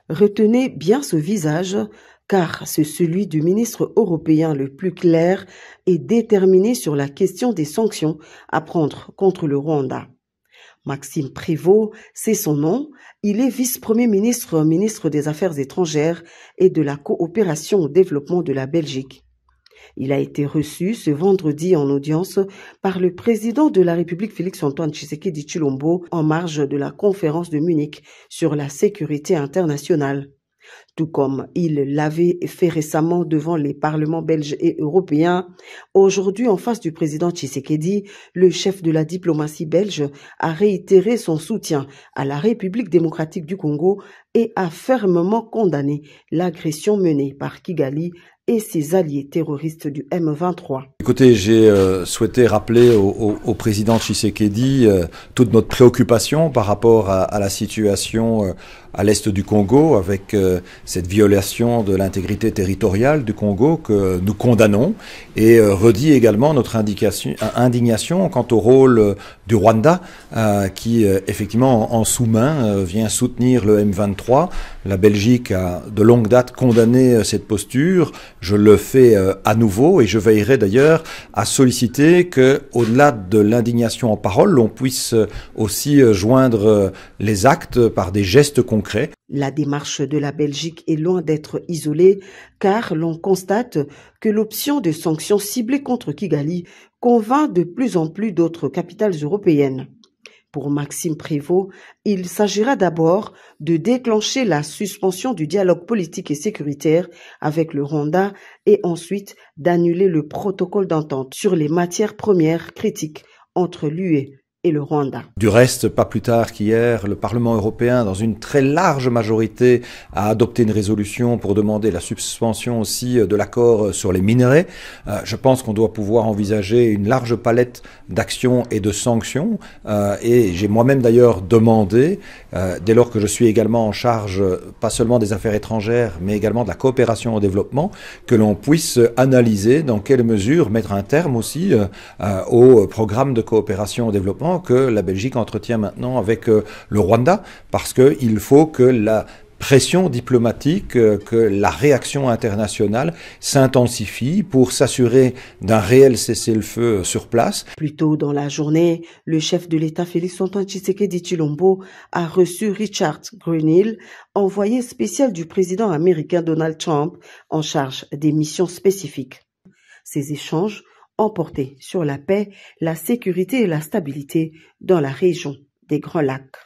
Retenez bien ce visage, car c'est celui du ministre européen le plus clair et déterminé sur la question des sanctions à prendre contre le Rwanda. Maxime Prévost, c'est son nom. Il est vice-premier ministre, ministre des Affaires étrangères et de la coopération au développement de la Belgique. Il a été reçu ce vendredi en audience par le président de la République Félix-Antoine Tshisekedi Tshilombo en marge de la conférence de Munich sur la sécurité internationale. Tout comme il l'avait fait récemment devant les parlements belges et européens, aujourd'hui en face du président Tshisekedi, le chef de la diplomatie belge a réitéré son soutien à la République démocratique du Congo et a fermement condamné l'agression menée par Kigali et ses alliés terroristes du M23. Écoutez, j'ai souhaité rappeler au président Tshisekedi toute notre préoccupation par rapport à la situation à l'est du Congo, avec cette violation de l'intégrité territoriale du Congo que nous condamnons, et redit également notre indignation quant au rôle du Rwanda, qui effectivement en sous-main vient soutenir le M23. La Belgique a de longue date condamné cette posture. Je le fais à nouveau, et je veillerai d'ailleurs à solliciter que, au-delà de l'indignation en parole, l'on puisse aussi joindre les actes par des gestes concrets. La démarche de la Belgique est loin d'être isolée, car l'on constate que l'option de sanctions ciblées contre Kigali convainc de plus en plus d'autres capitales européennes. Pour Maxime Prévost, il s'agira d'abord de déclencher la suspension du dialogue politique et sécuritaire avec le Rwanda et ensuite d'annuler le protocole d'entente sur les matières premières critiques entre l'UE et le Rwanda. Du reste, pas plus tard qu'hier, le Parlement européen, dans une très large majorité, a adopté une résolution pour demander la suspension aussi de l'accord sur les minerais. Je pense qu'on doit pouvoir envisager une large palette d'actions et de sanctions. Et j'ai moi-même d'ailleurs demandé, dès lors que je suis également en charge, pas seulement des affaires étrangères, mais également de la coopération au développement, que l'on puisse analyser dans quelle mesure mettre un terme aussi au programme de coopération au développement que la Belgique entretient maintenant avec le Rwanda, parce qu'il faut que la pression diplomatique, que la réaction internationale s'intensifie pour s'assurer d'un réel cessez-le-feu sur place. Plus tôt dans la journée, le chef de l'État Félix-Antoine Tshisekedi Tshilombo a reçu Richard Grenell, envoyé spécial du président américain Donald Trump en charge des missions spécifiques. Ces échanges ont porté sur la paix, la sécurité et la stabilité dans la région des Grands Lacs.